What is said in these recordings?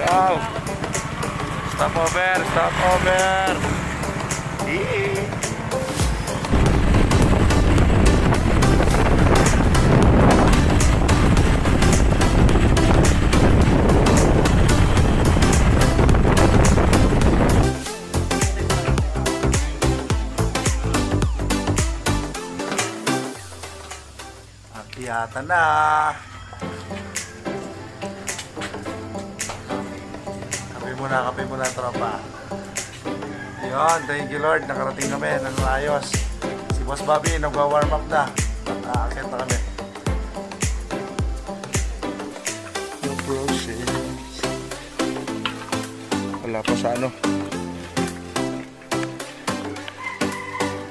Wow. Stop over, stop over. Yata na. Kape muna tropa. Yun, thank you Lord, nakarating kami ng ayos. Si Boss Bobby nagwa-warm up na. Aakit na kami. No process. Wala pa sa ano.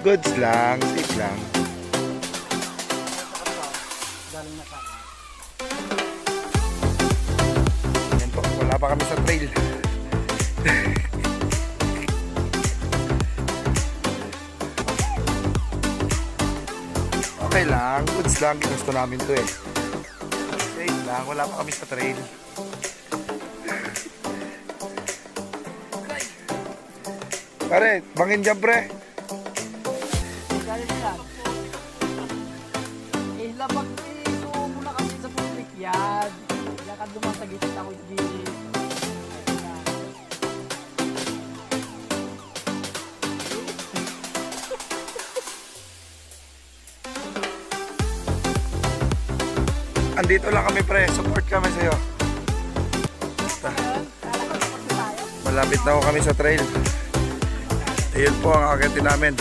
Goods lang, safe lang. Yan po, wala pa kami sa trail. Okay lang, goods lang, ginusto namin to eh. Safe lang, wala pa kami sa trail. Pare, bangin dyan pre. Labag ito muna kasi sa public yan. Kaya ka dumasagit ako di. Andito lang kami pre, support kami sa'yo. Malapit na ako kami sa trail. Ayun po ang akitin namin.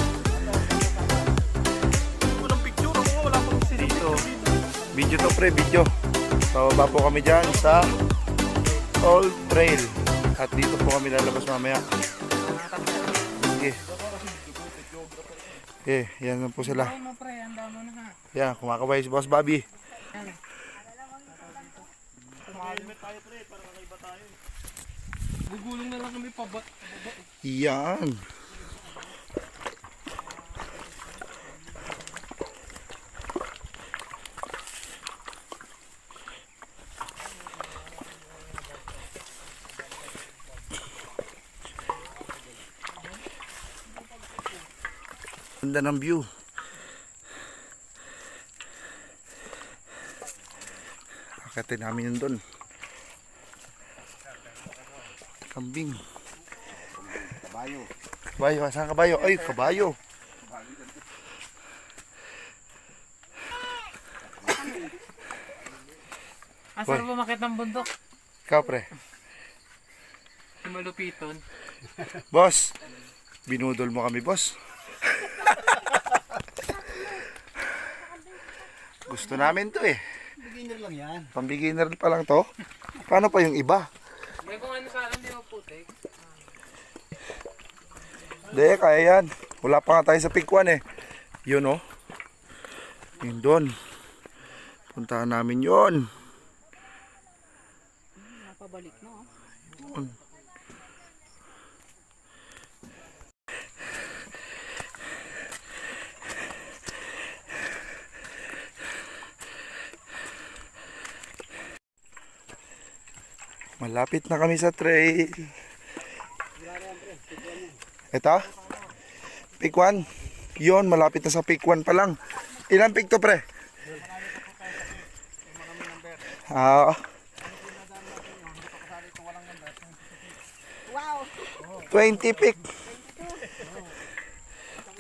Video to pre, video. Pababa po kami dyan sa Old Trail. At dito po kami lalabas mamaya. Okay. Okay, yan na po sila. Yan, kumakabay si Boss Bobby. Gugulong na lang kami pabat. Yan. Ganda ng view. Akatin namin yun doon. Kambing. Kabayo. Kabayo, saan kabayo? Ay, kabayo. Asar ba makit ng bundok? Ikaw pre. Malupiton. Boss, binudol mo kami boss. Gusto namin to eh. Beginner lang yan. Pang-beginner pa lang to. Paano pa yung iba? May kung ano sa akin, di mo putik. Hindi, kaya yan. Wala pa nga tayo sa Pikwan eh. Yun oh. Yun doon. Puntahan namin yun. Napabalik na oh. Yun. Malapit na kami sa trail. Ito? Pick 1. Yun, malapit na sa pick 1 pa lang. Ilang pick to pre? Ah. 20 pick.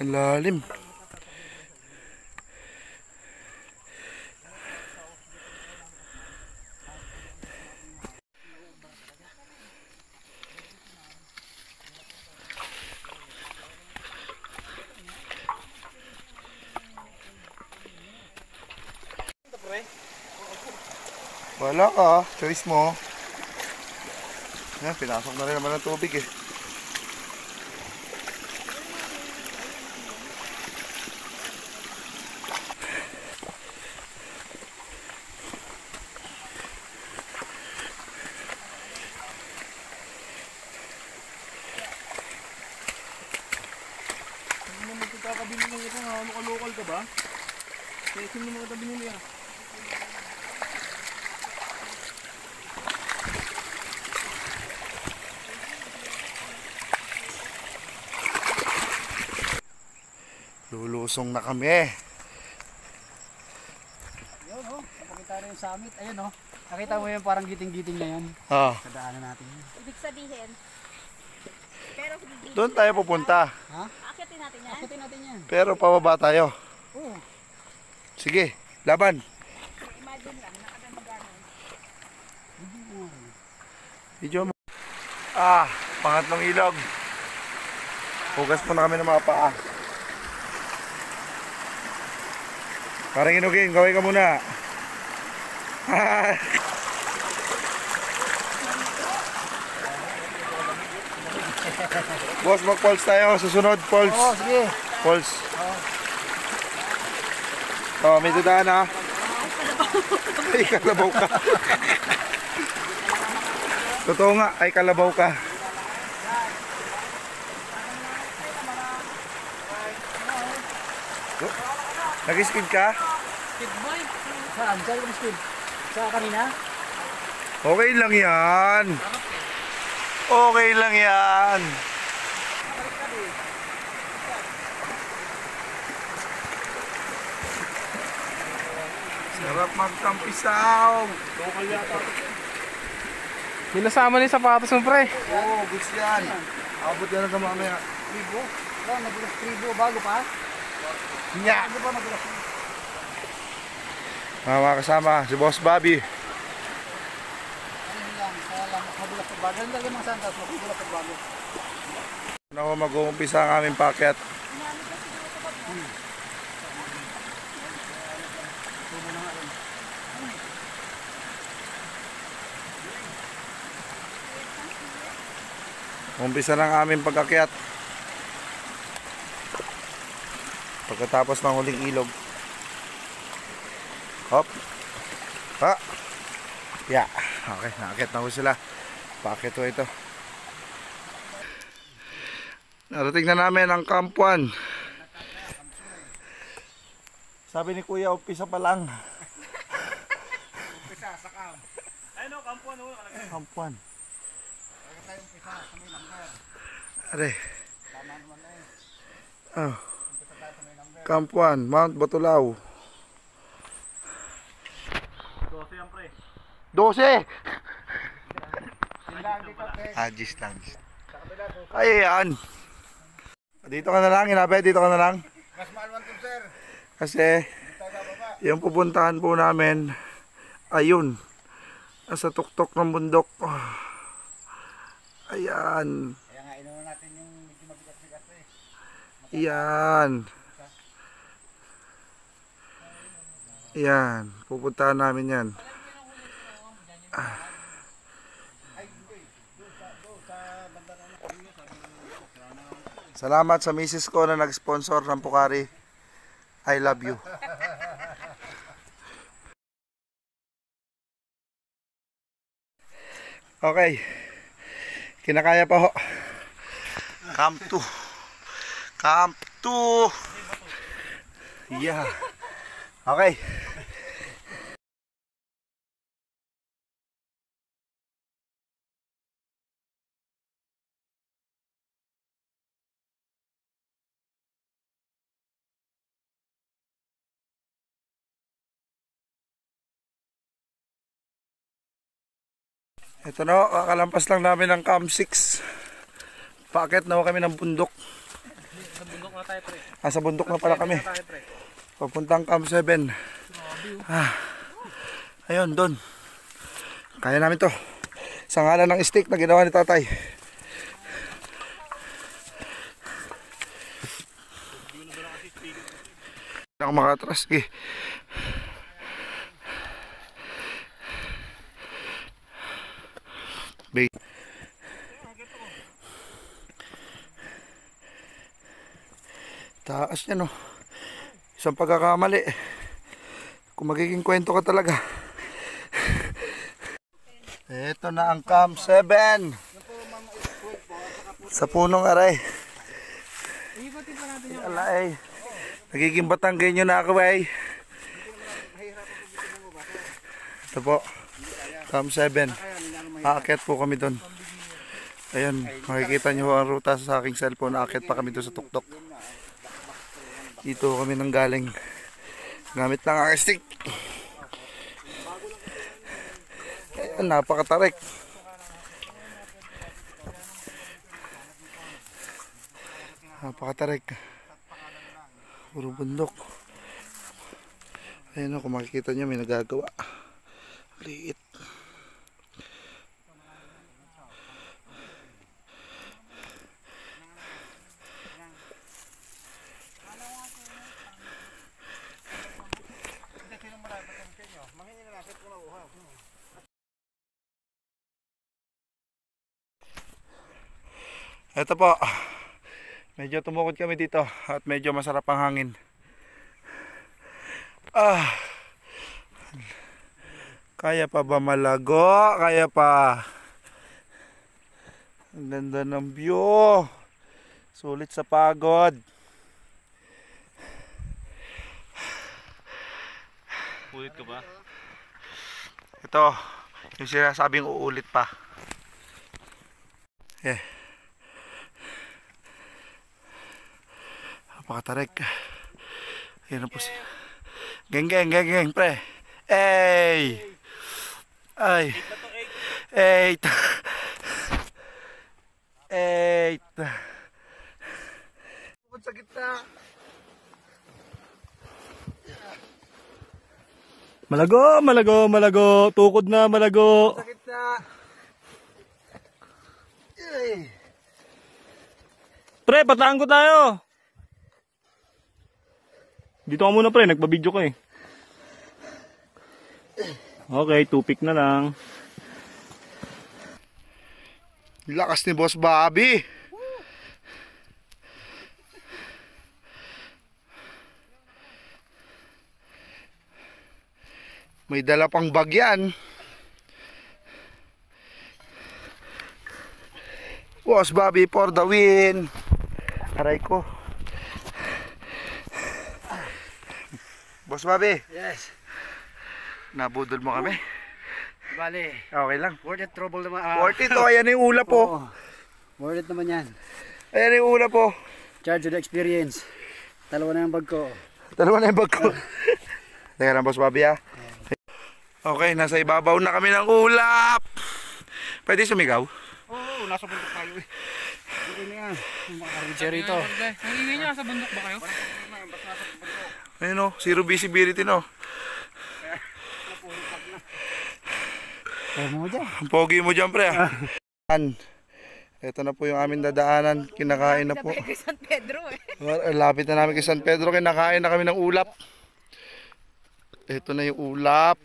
Ang lalim. Wala ka, choice mo. Yan, pinasok na rin naman ng tubig eh. Ano naman ito kakabili ng ito nga? Local ka ba? Kaya sino mo ito binili ah? Lulusong na kami. Yun oh, napakita rin yung summit. Ayun oh. Nakita mo yung parang giting-giting na yan. Ah, Kadaanan natin yun. Ibig sabihin, pero hindi. doon tayo pupunta. Ha? Akitin natin yan. Akitin natin yan. Pero pababa tayo. Oo. Sige, laban. Imagine lang, nakagano'n. Video mo. Pangatlong ilog. Hugas muna kami ng mga paa. Parang inugin, gawin ka muna. Boss, mag-pulse tayo. Susunod, pulse. Oo, sige. Pulse. Oh, may dudaan ha. Ay, kalabaw ka. Totoo nga, ay kalabaw ka. Oh, nag-skid ka? Skid boy. Saan? Saan ka skid? Sa kanina? Okay lang yan. Okay lang yan. Sarap magtampisaw. Binasama na yung sapatos mo, pre. Oo, goods yan. Abot yan hanggang mamaya. Tribo? Oo, nagulas tribo. Bago pa? Nya! Ano ba nagulas? Mga kasama, si Boss Bobby. Ano lang, kaya lang magulas pa bago. Ano talaga mga santas? Magulas pa bago. Ano ko mag-uumpisa ang aming packet. Umpisa ng aming pag-akyat. Pagkatapos ng huling ilog. Hop. Ha. Yeah. Okay, naakyat na ko sila. Packet ko ito. Narating na namin ang Camp 1. Sabi ni Kuya, umpisa pa lang. Umpisa sa kam. Ayun o, kampuan o. Camp 1. Kaya tayo umpisa sa may langgar. Are. Tama naman na eh. Oh. Umpisa tayo sa may langgar. Camp 1, Mount Batulao. 12 yan pre. 12! Sila dito pre. Agis lang. Ay, ayan. Dito ka na lang, inabe, dito ka na lang. Mas maalwan to sir. Kasi, yung pupuntahan po namin, ayun. Sa tuktok ng bundok. Ayan. Kaya nga inunan natin yung medyo mabigat-bigat eh. Ayan. Ayan. Pupuntahan namin yan. Salamat sa misis ko na nag-sponsor ng Pocari. I love you. Okay. Kinakaya pa ho. Camp 2. Camp 2. Yeah. Okay. Ito na ho, kakalampas lang namin ng Camp 6. Paakyat na ho kami ng bundok. Sa bundok na tayo, pre. Sa bundok na pala kami. Tayo, pre. Papuntang Camp 7. Ayun, doon. Kaya namin to. Sa ngalan ng steak na ginawa ni tatay. Hindi ako makatras. Sige. Taas niya no. Isang pagkakamali. Kung magiging kwento ka talaga. Ito na ang Camp 7. Sa punong aray. Iibatin pa natin yung Alay. Nagiging Batanggenyo na ako ay. Ito po. Camp 7. Aakyat po kami doon. Ayun, makikita nyo ang ruta sa aking cellphone. Aakyat pa kami doon sa tuktok. Dito kami nang galing. Gamit lang ang stick. Ayan, napakatarik. Napakatarik. Puro bundok. Ayan o, kung makikita nyo may nagagawa. Liit. Ito po, medyo tumukod kami dito at medyo masarap ang hangin. Kaya pa ba malago? Kaya pa. Ang ganda ng view. Sulit sa pagod. Ulit ka ba? Ito, yung sinasabing uulit pa. Napakatarik. Ayan na po siya. Geng, pre. Ay! Ay! 8! 8! Sa gitna. Malago. Tukod na, malago. Sa gitna. Ay! Pre, pataan ko tayo. Dito ka muna pre, nagpa-video ka eh. Okay, 2 pick na lang. Lakas ni Boss Bobby. May dala pang bagyan. Boss Bobby for the win. Aray ko. Boss Bobby. Yes. Nabudol mo kami. Bale, Okay lang. worth it trouble naman. 40 to. Ayan yung ulap po. Worth it naman yan. Ayan yung ulap po. Charge of the experience. Dalawa na yung bag ko. Dalawa na yung bag ko. Teka lang, Boss Bobby ha. Okay, nasa ibabaw na kami ng ulap. Pwede sumigaw? Oo, nasa bundok tayo eh. Okay na yan. Cherry to. Nangingay niya sa bundok ba kayo? Ayun o, zero visibility no. Kaya mo dyan. Ang pogi mo dyan pre ah. Ito na po yung aming dadaanan. Kinakain na po. Kay San Pedro Lapit na namin kay San Pedro. Kinakain na kami ng ulap. Ito na yung ulap.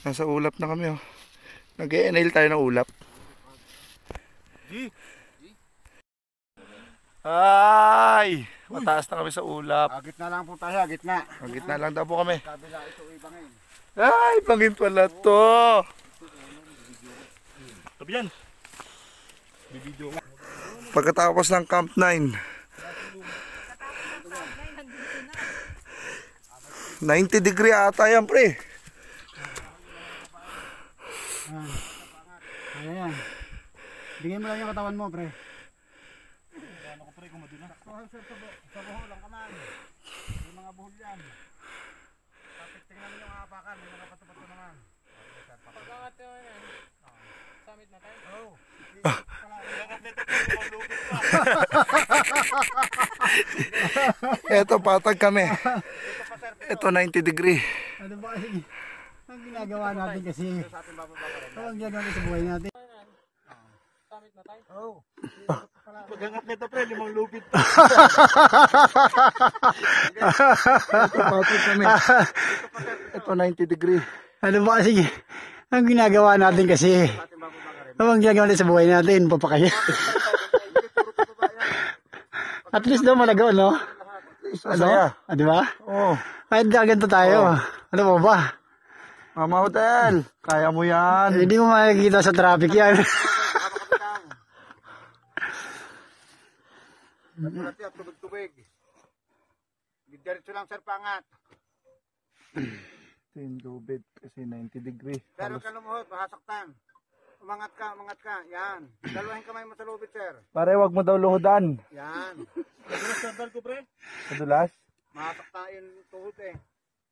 Nasa ulap na kami oh. Nag-e-nail tayo ng ulap. Ay! Mataas na kami sa ulap. Gitna lang po tayo, gitna. Ang gitna lang daw po kami. Kabila ito ibangin. Ay! Bangin pala to! Tabi yan. Pagkatapos ng Camp 9. 90 degree ata yan pre. Ayan. Bigyan mo lang yung katawan mo, pre. Sa buhol lang kaman. May mga buhol yan. Tapos tingnan mo yung hapakan, may mga pato-pato naman. Pagkangat naman yan. Summit na tayo? Oo. Eto patag kami. Ito 90 degree. Ano ba kasi ang ginagawa natin kasi? Ano ang ginagawa sa buhay natin? Summit na tayo? Oo. Pagkangat nito pre, 5 lupit. Ito patag kami. Ito 90 degree. Ano ba kasi ang ginagawa natin kasi? Ano ang ginagawa natin sa buhay natin? Papakaya. At least daw malagaw, no? Ano? Ah, di ba? Oh, Kahit ganito tayo. Ano mo ba? Mama Hotel. Kaya mo yan. Hindi mo makikita sa traffic yan. Tubig-tubig. Diretso lang sir pangat. Ito yung lubid kasi 90 degree. Pero ka lumuhod, mahasaktan. Umangat ka. Yan. Dalawahin kamay mo sa lubid, sir. Pare, wag mo daw luhudan. Yan. Madulas sandal ko, pre. Madulas. Makakaktain tuhod eh.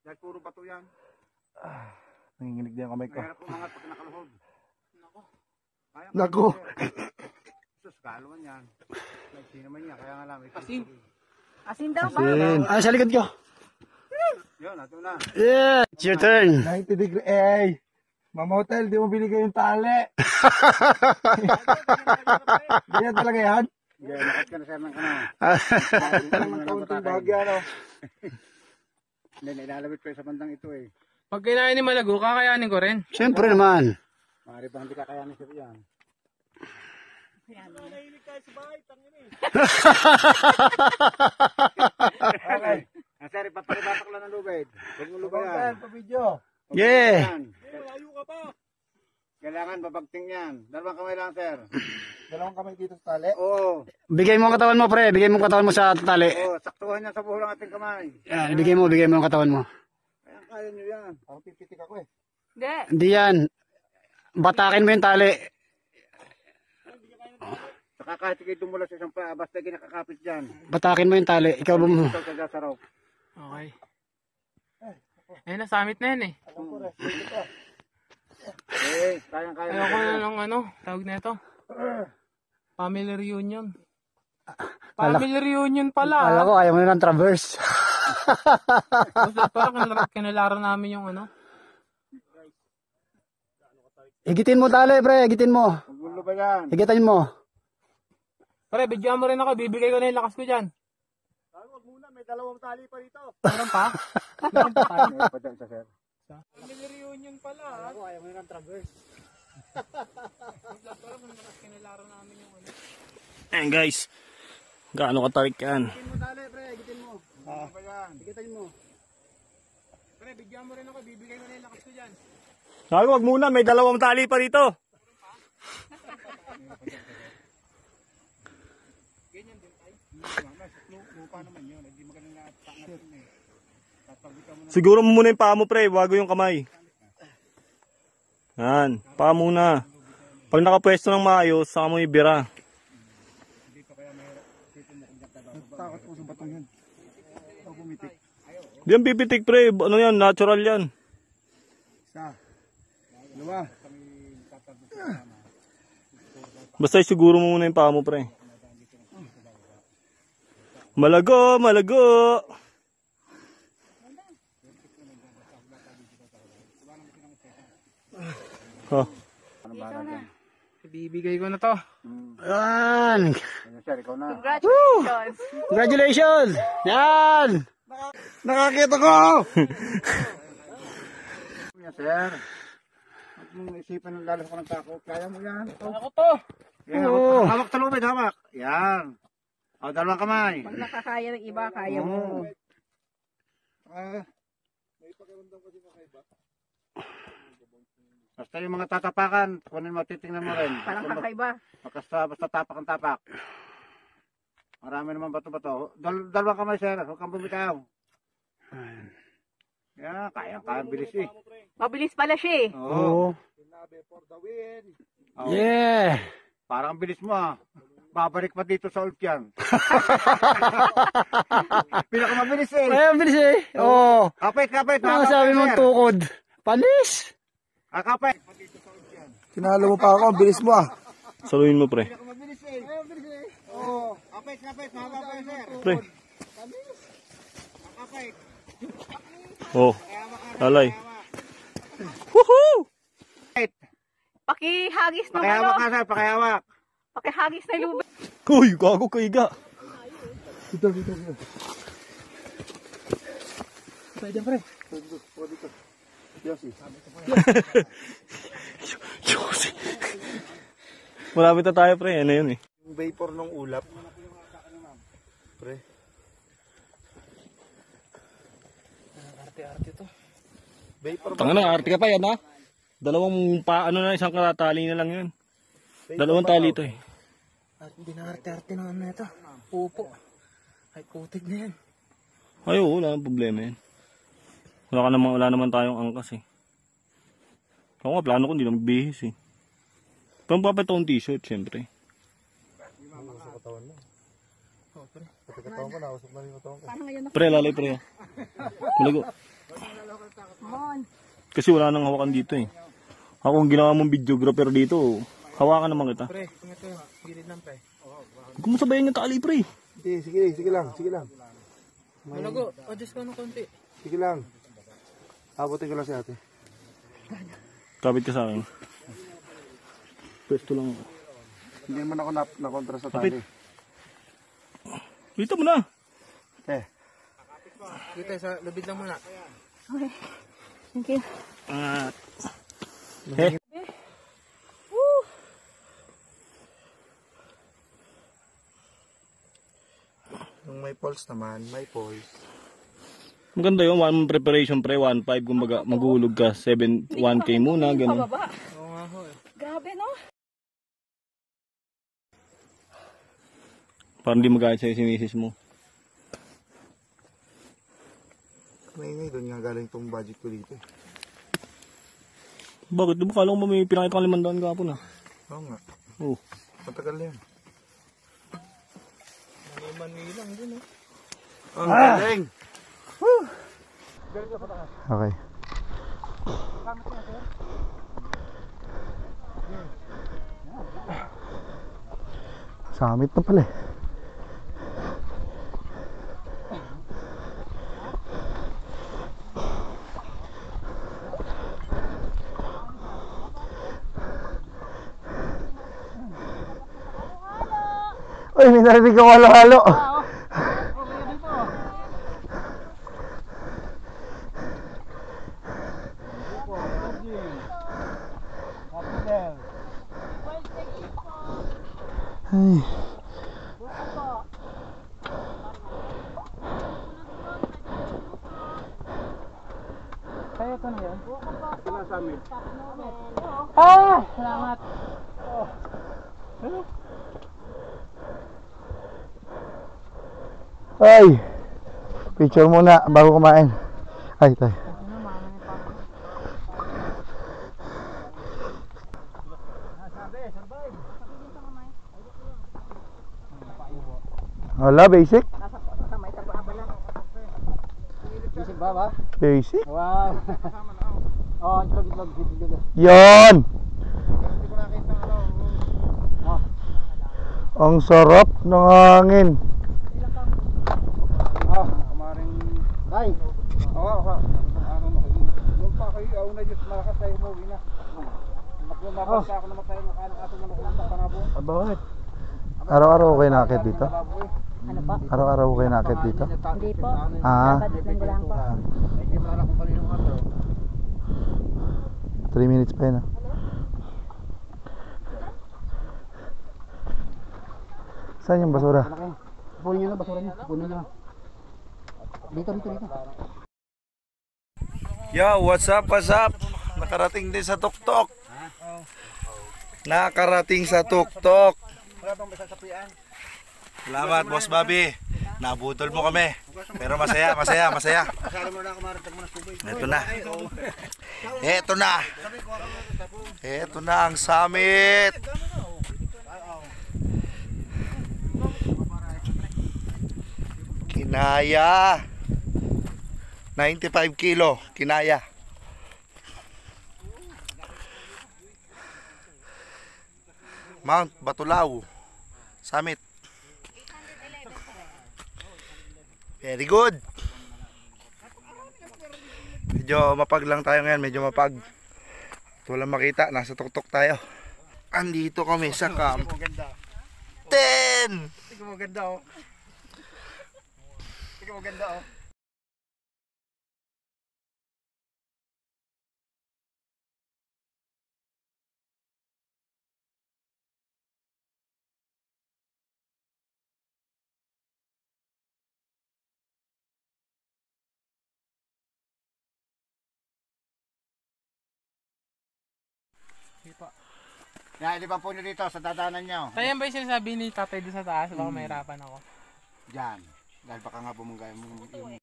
Dahil puro bato yan. Nanginginig din ang kamay ko. Mahirap umangat pag nakaluhod. Kaya Naku. Sus, kaluan yan. May naman niya, kaya nga lang. Asin daw ba? Ah, sa likod ko. Yun, ato na. Yeah, it's your turn. 90 degree. Eh, Mama Hotel, di mo binigay yung tali. Ganyan talaga yan. Yeah, lakat ka na sir ng kanang. Ang kaunting bagya, no? Hindi, nailalabit ko sa bandang ito eh. Pag kinain ni Malago, kakayanin ko rin. Siyempre naman. Maaari bang hindi kakayanin sir yan? Okay. Sir, ipapalibatak lang ng lubid. Huwag mo Hotel, lubayan. pa-video. Yeah. Malayo ka pa. Kailangan babagting yan. Dalawang kamay lang, sir. Dalawang kamay dito sa tali. Oo. Bigay mo ang katawan mo, pre. Bigay mo ang katawan mo sa tali. Oo, saktuhan niya sa buho ng ating kamay. Yan, bigay mo ang katawan mo. Kaya nyo yan. Ako pipitik ako eh. Hindi. Hindi yan. Batakin mo yung tali. Saka kahit ikay dumula sa isang paa, basta ginakakapit dyan. Batakin mo yung tali. Ikaw ba mo? Ito sa sa rope. Okay. Ayun na, summit na yan eh. Alam ko rin. Dito pa. Kayang-kaya. Ayoko na lang tawag na ito. Family reunion. Family reunion pala. Kala ko ayaw mo na ng traverse. Basta parang kinalaro namin yung Higitin mo tali, pre. Higitin mo. Magulo ba yan? Higitin mo. Pare, bigyan mo rin ako. Bibigay ko na yung lakas ko dyan. Huwag muna, may dalawang tali pa dito. Meron pa? Meron pa dyan sa sir. Family reunion pala. Ayaw mo ng traverse. Parang kinalaro namin yung Ayan guys. Gaano katarik yan? Higitin mo tali, pre. Higitin mo. Ano ba yan? Higitin mo. Pare, bigyan mo rin ako. Bibigay ko na yung lakas ko dyan. Sabi, wag muna. May dalawang tali pa rito. Ganyan din tayo. Lupa naman yun. Hindi magaling na pangat yun eh. Tatagita mo na. Siguro mo muna yung paa mo, pre. Bago yung kamay. Yan. Paa muna. Pag nakapwesto ng maayos, saka mo ibira. Takot ko sa batong yun. Ako pumitik. Di yan pipitik, pre. Ano yan? Natural yan. Isa. Dalawa. Basta siguro mo muna yung paa mo, pre. Malago, malago. Oh. Ano ba dyan? Bibigay ko na to. Yan. Ano sir, ikaw na. Congratulations. Congratulations. Yan. Nakakita ko! Yan sir. Huwag mong isipan ng lalas ko ng takot. Kaya mo yan. Ako to. Yan, Oo. hawak sa lubid, hawak. Yan. O, dalawang kamay. Pag nakakaya ng iba, kaya mo. Basta yung mga tatapakan, kunin mo, titingnan mo rin. Parang kakaiba. Basta tapak ang tapak. Marami naman bato-bato. Dalawang kamay sir, huwag kang bumitaw. Yan, kaya bilis eh. Mabilis pala siya eh. Oo. Oh. Yeah. Parang bilis mo ah. Babalik pa dito sa Ulf yan. Pinakamabilis eh. Ay, ang bilis eh. Oo. Kapit. Ano sabi mong tukod? Panis. Kapit. Tinalo mo pa ako. Ang bilis mo ah. Saluhin mo, pre. Pinakamabilis eh. Oo. Kapit. Mahaba pa yun sir. Pre. Kapit. Oh. Alay. Woohoo! Pakihagis ng Pakihawak ka sir, pakihawak. Pakihagis na lubid. Uy, gago ka iga. Dito. Malapit na tayo, pre. Ano yun eh. Yung vapor ng ulap. Pre. Arte-arte to. Vapor ba? Tanga na, arte ka pa yan ha. Dalawang isang tali na lang yun. Dalawang tali ito eh. At hindi na arte-arte na ano ito. Pupo. Ay, kutig na yan. Ay, oo, wala nang problema yan. Wala naman tayong angkas eh. Ako nga, plano ko hindi na magbihis eh. Pampapatong t-shirt, syempre. Sa katawan mo. Pati katawan ko, nausap na yung katawan ko. Paano ngayon Pre, lalay pre. Malago. Mon? Kasi wala nang hawakan dito eh. Ako ang ginawa mong videographer dito, hawakan naman kita. Pre, ito. Gilid lang, pre. Huwag mo sabayan yung tali, pre. Sige lang. Malago, adjust ka ng konti. Sige lang. Abutin ko lang si ate. Kapit ka sa akin. Pwesto lang ako. Hindi man ako nakontra sa tali. Dito mo na. Dito, sa lubid lang muna. Okay. Thank you. Yung may pulse naman, may pulse. Maganda yun, one preparation pre, 1.5, kumbaga maguhulog ka, 1K muna, gano'n. Pababa. Oo nga ho eh. Grabe, no? Parang di magayad sa'yo si misis mo. May doon nga galing tong budget ko dito. Bakit? Di ba kala ko may pinakita kang 500 kahapon ah? Oo nga. Oo. Matagal na yan. Manilang din eh. Ang galing! Okay. Summit na pala eh. Uy, may narinig ako halo-halo. Ay. Kaya ko na yan. Salamat. Ay. Picture muna bago kumain. Ay, tay. Wala, basic? Basic ba? Basic? Wow. Oh, itlog. Yon! Ang sarap ng hangin. Kamaring Day. Oo. Doon pa kayo, na Diyos malakas tayo umuwi na. Maglumakas ako naman tayo ato na nakulang na panabo. Bakit? Araw-araw ko kayo nakakit dito? Ano pa? Araw-araw ko kayo nakakit dito? Hindi po. Ah, Dapat lang gulang po. Hindi mo na kung paninong araw. 3 minutes pa yun ah. Saan yung basura? Punin nyo na, basura nyo. Punin nyo. Dito. Yo, what's up? Nakarating din sa tuktok. Salamat, Boss Bobby. Nabutol mo kami. Pero masaya. Ito na ang summit. Kinaya. 95 kilo. Kinaya. Mount Batulao Summit. Very good. Medyo mapag lang tayo ngayon. Medyo mapag. Walang makita. Nasa tuktok tayo. Andito kami sa camp 10. Tingnan mo ganda oh. Yan, ilipan po nyo dito sa dadanan nyo. Ayan ba yung sinasabi ni tatay doon sa taas? Baka mahirapan ako. Diyan. Dahil baka nga bumungga yung...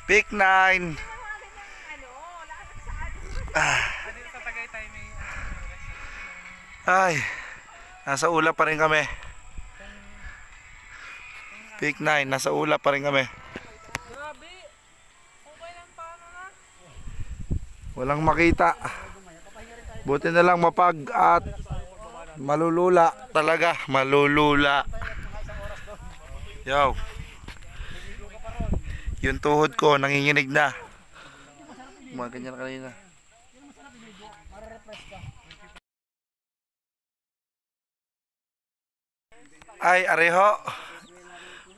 Pick 9. Dito sa Tagaytay may Ay, nasa ulap pa rin kami. Peak 9, nasa ulap pa rin kami. Grabe. Kung kailan paano na? Walang makita. Buti na lang mapag at malulula talaga, malulula. Yo. Yung tuhod ko nanginginig na. Mga ganyan na kanina. Ay, areho.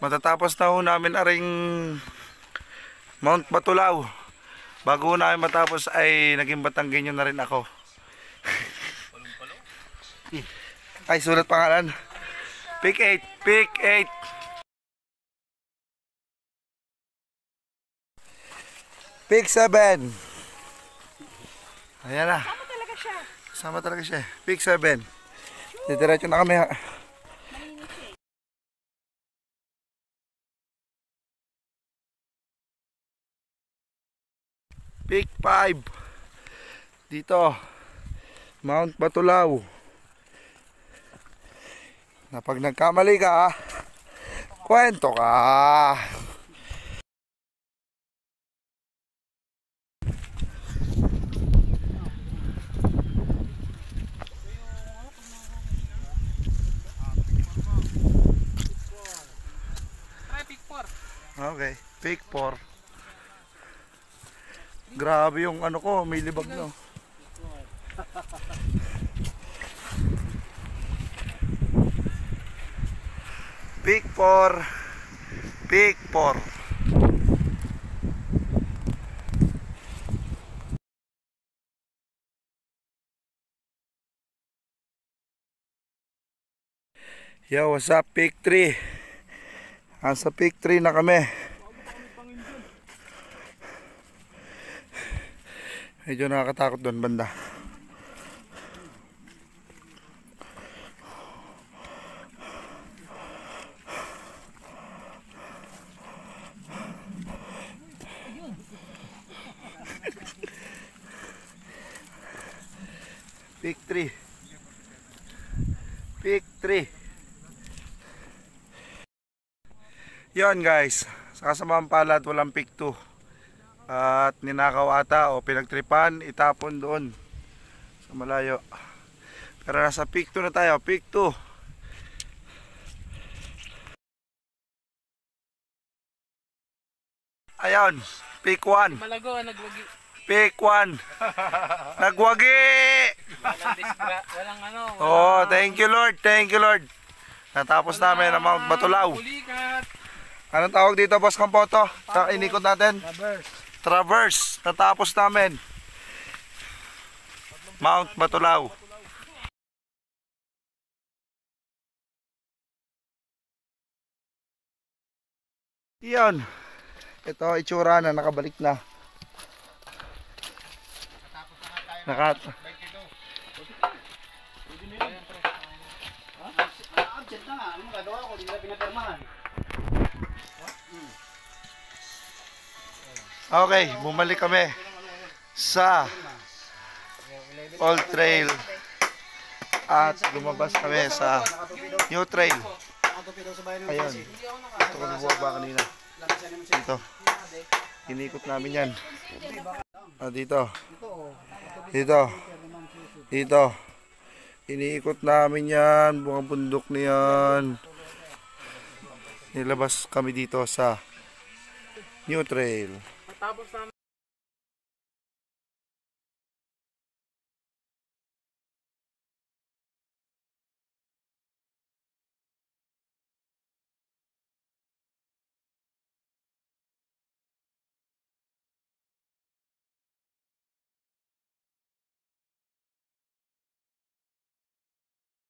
Matatapos na ho namin aring Mount Batulaw. Bago ho namin matapos ay naging Batanggenyo na rin ako. Ay, sulat pangalan. Peak 8, Peak 8. Peak 7. Ayan na. Sama talaga siya. Sama talaga siya. Peak 7. Didiretso na kami ha. Peak 5. Dito. Mount Batulaw. Na pag nagkamali ka, kwento ka. Try pick 4. Okay, Peak 4. Grabe yung ano ko, may libag no. Peak 4. Peak 4. Yo, what's up, Peak 3? Sa Peak 3 na kami. Medyo nakakatakot doon banda. Peak 3. Peak 3. Yon guys, sa kasamang palad walang Peak 2. At ninakaw ata o pinagtripan, itapon doon sa malayo. Pero nasa Peak 2 na tayo, Peak 2. Ayun, Peak 1. Malago, nagwagi. Peak 1. Nagwagi! Walang ano. Oh, thank you Lord, thank you Lord. Natapos namin ang Mount Batulaw. Ulikat. Anong tawag dito, Boss Kampoto? Sa inikot natin? Traverse. Natapos namin. Mount Batulaw. Iyon. Ito itsura na nakabalik na. Absent na nga. Ano magagawa ko? Hindi na pinapirmahan. Okay, bumalik kami sa Old Trail at lumabas kami sa New Trail. Ayun, ito kami bumaba kanina. Dito, inikot namin yan. Dito, dito, iniikot namin yan, buong bundok niyan. Nilabas kami dito sa New Trail. Tapos namin